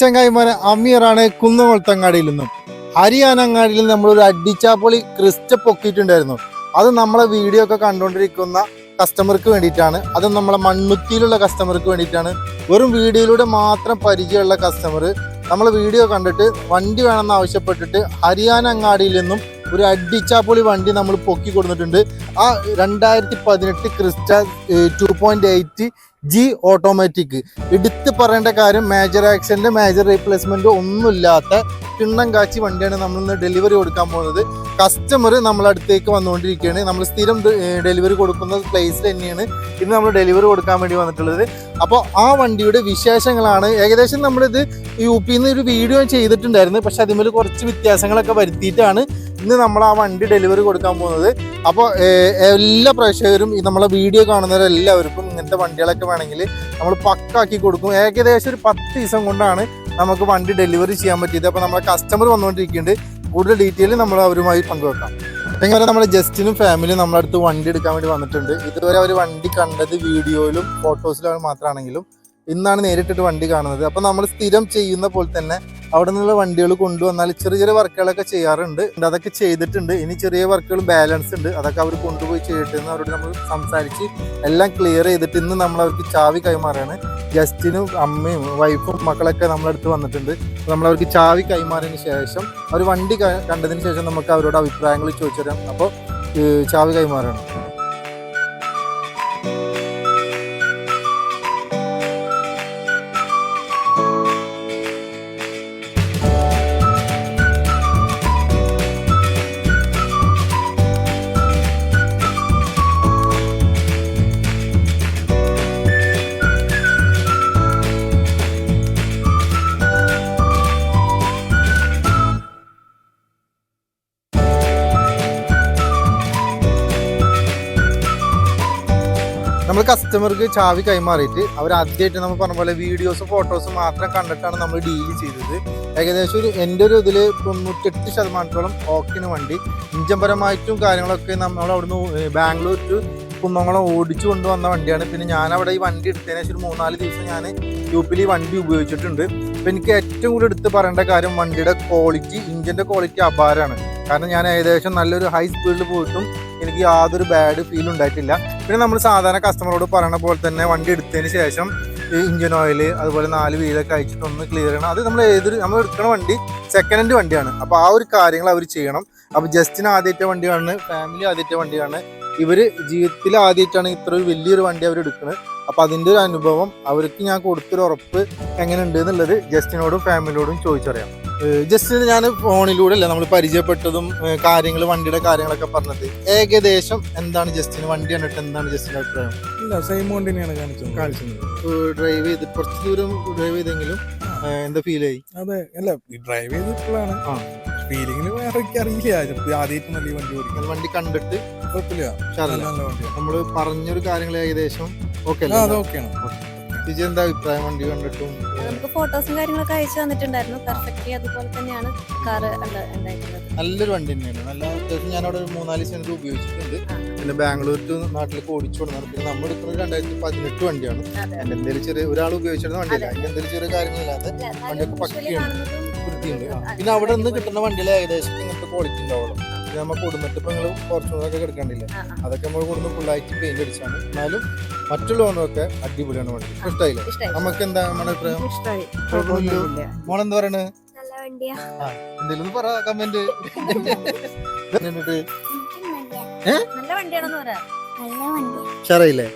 ചങ്ങായിമാരെ അമീറാണ് കുന്നംകുളത്തങ്ങാടിയിൽ നിന്നും. ഹരിയാനങ്ങാടിയിൽ നമ്മളൊരു അടിച്ചാപ്പൊളി ക്രിസ്റ്റ പൊക്കിയിട്ടുണ്ടായിരുന്നു. അത് നമ്മളെ വീഡിയോ ഒക്കെ കണ്ടുകൊണ്ടിരിക്കുന്ന കസ്റ്റമർക്ക് വേണ്ടിയിട്ടാണ്. അത് നമ്മളെ മണ്ണുത്തിയിലുള്ള കസ്റ്റമർക്ക് വേണ്ടിയിട്ടാണ്. വെറും വീഡിയോയിലൂടെ മാത്രം പരിചയമുള്ള കസ്റ്റമർ നമ്മളെ വീഡിയോ കണ്ടിട്ട് വണ്ടി വേണമെന്ന് ആവശ്യപ്പെട്ടിട്ട് ഹരിയാന അങ്ങാടിയിൽ നിന്നും ഒരു അടിച്ചാപ്പൊളി വണ്ടി നമ്മൾ പൊക്കി കൊടുത്തിട്ടുണ്ട്. ആ 2018 ക്രിസ്റ്റ 2.8 G ഓട്ടോമാറ്റിക്. എടുത്ത് പറയേണ്ട കാര്യം, മേജർ ആക്സിഡന്റ് മേജർ റീപ്ലേസ്മെന്റ് ഒന്നുമില്ലാത്ത കിണ്ണം കാച്ചി വണ്ടിയാണ് നമ്മളിന്ന് ഡെലിവറി കൊടുക്കാൻ പോകുന്നത്. കസ്റ്റമർ നമ്മളടുത്തേക്ക് വന്നുകൊണ്ടിരിക്കുകയാണ്. നമ്മൾ സ്ഥിരം ഡെലിവറി കൊടുക്കുന്ന പ്ലേസിൽ തന്നെയാണ് ഇന്ന് നമ്മൾ ഡെലിവറി കൊടുക്കാൻ വേണ്ടി വന്നിട്ടുള്ളത്. അപ്പോൾ ആ വണ്ടിയുടെ വിശേഷങ്ങളാണ്. ഏകദേശം നമ്മളിത് UP നിന്ന് ഒരു വീഡിയോ ചെയ്തിട്ടുണ്ടായിരുന്നു. പക്ഷെ അതിന്മേൽ കുറച്ച് വ്യത്യാസങ്ങളൊക്കെ വരുത്തിയിട്ടാണ് ഇന്ന് നമ്മൾ ആ വണ്ടി ഡെലിവറി കൊടുക്കാൻ പോകുന്നത്. അപ്പോൾ എല്ലാ പ്രേക്ഷകരും നമ്മളെ വീഡിയോ കാണുന്നവരെല്ലാവർക്കും ഇങ്ങനത്തെ വണ്ടികളൊക്കെ വേണമെങ്കിൽ നമ്മൾ പക്കാക്കി കൊടുക്കും. ഏകദേശം ഒരു 10 ദിവസം കൊണ്ടാണ് നമുക്ക് വണ്ടി ഡെലിവറി ചെയ്യാൻ പറ്റിയത്. അപ്പോൾ നമ്മളെ കസ്റ്റമർ വന്നുകൊണ്ടിരിക്കുന്നുണ്ട്. കൂടുതൽ ഡീറ്റെയിൽ നമ്മൾ അവരുമായി പങ്കുവെക്കാം. എങ്ങനെ നമ്മുടെ ജസ്റ്റിനും ഫാമിലിയും നമ്മുടെ അടുത്ത് വണ്ടി എടുക്കാൻ വേണ്ടി വന്നിട്ടുണ്ട്. ഇതുവരെ അവർ വണ്ടി കണ്ടത് വീഡിയോയിലും ഫോട്ടോസിലും മാത്രമാണെങ്കിലും ഇന്നാണ് നേരിട്ടിട്ട് വണ്ടി കാണുന്നത്. അപ്പോൾ നമ്മൾ സ്ഥിരം ചെയ്യുന്ന പോലെ തന്നെ അവിടെ നിന്നുള്ള വണ്ടികൾ കൊണ്ടുവന്നാൽ ചെറിയ ചെറിയ വർക്കുകളൊക്കെ ചെയ്യാറുണ്ട്. അതൊക്കെ ചെയ്തിട്ടുണ്ട്. ഇനി ചെറിയ വർക്കുകൾ ബാലൻസ് ഉണ്ട്. അതൊക്കെ അവർ കൊണ്ടുപോയി ചെയ്തിട്ട് അവരോട് നമ്മൾ സംസാരിച്ച് എല്ലാം ക്ലിയർ ചെയ്തിട്ട് ഇന്ന് നമ്മൾ അവർക്ക് ചാവി കൈമാറാണ്. ജസ്റ്റിനും അമ്മയും വൈഫും മക്കളൊക്കെ നമ്മളടുത്ത് വന്നിട്ടുണ്ട്. നമ്മളവർക്ക് ചാവി കൈമാറിയതിന് ശേഷം അവർ വണ്ടി കണ്ടതിന് ശേഷം നമുക്ക് അവരോട് അഭിപ്രായങ്ങൾ ചോദിച്ചു തരാം. അപ്പോൾ ചാവി കൈമാറാണ്. നമ്മൾ കസ്റ്റമർക്ക് ചാവി കൈമാറിയിട്ട് അവർ ആദ്യമായിട്ട് നമ്മൾ പറഞ്ഞ പോലെ വീഡിയോസും ഫോട്ടോസും മാത്രം കണ്ടിട്ടാണ് നമ്മൾ ഡീൽ ചെയ്തത്. ഏകദേശം എൻ്റെ ഒരു ഇതിൽ 98% ഓക്കിന് വണ്ടി. ഇഞ്ചംപരമായിട്ടും കാര്യങ്ങളൊക്കെ നമ്മൾ അവിടുന്ന് ബാംഗ്ലൂർ ടു കുന്നംകുളം ഓടിച്ചു കൊണ്ടുവന്ന വണ്ടിയാണ്. പിന്നെ ഞാനവിടെ ഈ വണ്ടി എടുത്തതിന് ശേഷം 3-4 ദിവസം ഞാൻ UP ഈ വണ്ടി ഉപയോഗിച്ചിട്ടുണ്ട്. അപ്പോൾ എനിക്ക് ഏറ്റവും കൂടുതൽ എടുത്ത് പറയേണ്ട കാര്യം വണ്ടിയുടെ ക്വാളിറ്റി, ഇഞ്ചിൻ്റെ ക്വാളിറ്റി അപാരമാണ്. കാരണം ഞാൻ ഏകദേശം നല്ലൊരു ഹൈ സ്പീഡിൽ പോയിട്ടും എനിക്ക് യാതൊരു ബാഡ് ഫീൽ ഉണ്ടായിട്ടില്ല. പിന്നെ നമ്മൾ സാധാരണ കസ്റ്റമറോട് പറയുന്ന പോലെ തന്നെ വണ്ടി എടുത്തതിന് ശേഷം ഇഞ്ചിൻ ഓയിൽ അതുപോലെ 4 വീലൊക്കെ അയച്ചിട്ടൊന്ന് ക്ലിയർ ചെയ്യണം. അത് നമ്മൾ നമ്മൾ എടുക്കുന്ന വണ്ടി സെക്കൻഡ് ഹാൻഡ് വണ്ടിയാണ്. അപ്പോൾ ആ ഒരു കാര്യങ്ങൾ അവർ ചെയ്യണം. അപ്പോൾ ജസ്റ്റിന് ആദ്യത്തെ വണ്ടിയാണ്, ഫാമിലി ആദ്യത്തെ വണ്ടിയാണ്. ഇവർ ജീവിതത്തിൽ ആദ്യമായിട്ടാണ് ഇത്ര ഒരു വലിയൊരു വണ്ടി അവർ എടുക്കുന്നത്. അപ്പോൾ അതിൻ്റെ ഒരു അനുഭവം അവർക്ക് ഞാൻ കൊടുത്തൊരു ഉറപ്പ് എങ്ങനെയുണ്ട് എന്നുള്ളത് ജസ്റ്റിനോടും ഫാമിലിയോടും ചോദിച്ചറിയാം. ജസ്റ്റിന് ഞാൻ ഫോണിലൂടെ അല്ലേ നമ്മൾ പരിചയപ്പെട്ടതും കാര്യങ്ങൾ വണ്ടിയുടെ കാര്യങ്ങളൊക്കെ പറഞ്ഞത്. ഏകദേശം എന്താണ് ജസ്റ്റിന് വണ്ടി കണ്ടിട്ട് എന്താണ് ജസ്റ്റിൻ്റെ അഭിപ്രായം? ഇല്ല, സെയിം വണ്ടി തന്നെയാണ് കാണിച്ചത്. ഡ്രൈവ് ചെയ്ത് കുറച്ച് ദൂരം ഡ്രൈവ് ചെയ്തെങ്കിലും എന്താ ഫീൽ ആയി? അതെ, അല്ല ഡ്രൈവ് ചെയ്തിട്ടുള്ളതാണ്. ഫീലിങ്ങിന് വേറെ അറിയില്ല. ആദ്യമായിട്ടൊന്നല്ല ഈ വണ്ടി ഓടിക്കുന്നത്. വണ്ടി കണ്ടിട്ട് കുഴപ്പമില്ല, നമ്മള് പറഞ്ഞൊരു കാര്യങ്ങൾ ഏകദേശം ഓക്കെ ഓക്കെയാണ്. എന്താ അഭിപ്രായം വണ്ടി കണ്ടിട്ടും? നമുക്ക് ഫോട്ടോസും കാര്യങ്ങളൊക്കെ അയച്ചു തന്നിട്ടുണ്ടായിരുന്നു. പെർഫെക്റ്റ്ലി അതുപോലെ തന്നെയാണ് കാറ് ഉണ്ടായിട്ടുള്ളത്. നല്ലൊരു വണ്ടി തന്നെയാണ്. നല്ല അത്യാവശ്യം ഞാൻ അവിടെ 3-4 ദിവസം ഉപയോഗിച്ചിട്ടുണ്ട്. പിന്നെ ബാംഗ്ലൂർ ടു നാട്ടിലേക്ക് ഓടിച്ചു കൊടുക്കുന്നത്. പിന്നെ നമ്മൾ എടുക്കുന്നത് 2018 വണ്ടിയാണ്. എന്തെങ്കിലും ചെറിയ ഒരാൾ ഉപയോഗിച്ചിരുന്ന വണ്ടിയല്ല. അതിന് എന്തെങ്കിലും ചെറിയ കാര്യങ്ങളില്ലാതെ വണ്ടിയൊക്കെ പക്കയാണ്, വൃത്തിയുണ്ട്. പിന്നെ അവിടെ നിന്ന് കിട്ടുന്ന വണ്ടിയിൽ ഏകദേശം ഇങ്ങനത്തെ ക്വാളിറ്റി ഉണ്ടാവുള്ളൂ. നമ്മൾ കൊടുത്തിട്ട് ഇപ്പൊ നിങ്ങൾ ഫോർച്യൂണറൊക്കെ എടുക്കണ്ടില്ല, അതൊക്കെ നമ്മൾ കൊടുന്ന് ഫുള്ളായിട്ട് പെയിന്റ് അടിച്ചാണ്. എന്നാലും മറ്റുള്ള ഓണമൊക്കെ അടിപൊളിയാണ് വണ്ടി. ഇഷ്ടമായില്ലേ? നമുക്ക് എന്താ നമ്മുടെ അഭിപ്രായം? മോളെന്താ പറയണേ? എന്തെങ്കിലും പറ, കമന്റ്. നല്ല വണ്ടിയാണെന്ന് പറയാം. ഷറയില്ലേ?